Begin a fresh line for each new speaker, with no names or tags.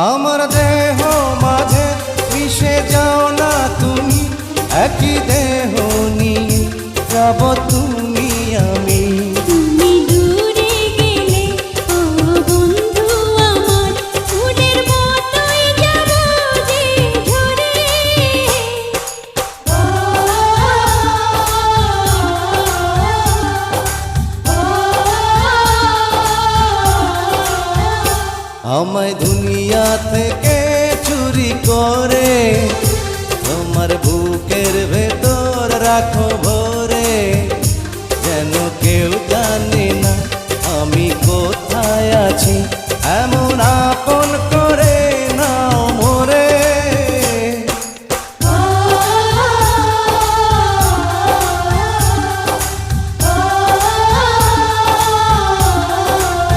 আমার দেহ মাঝে মিশে যাও না তুমি, একই দেহ নিয়ে যাব তুমি আমি।
তুমি দূরে গেলে ও বন্ধু আমার, ফুলের মতোই যাব যে ঝরে।
আমায় দুনিয়া থেকে চুরি করে তোমার বুকের ভেতর রাখো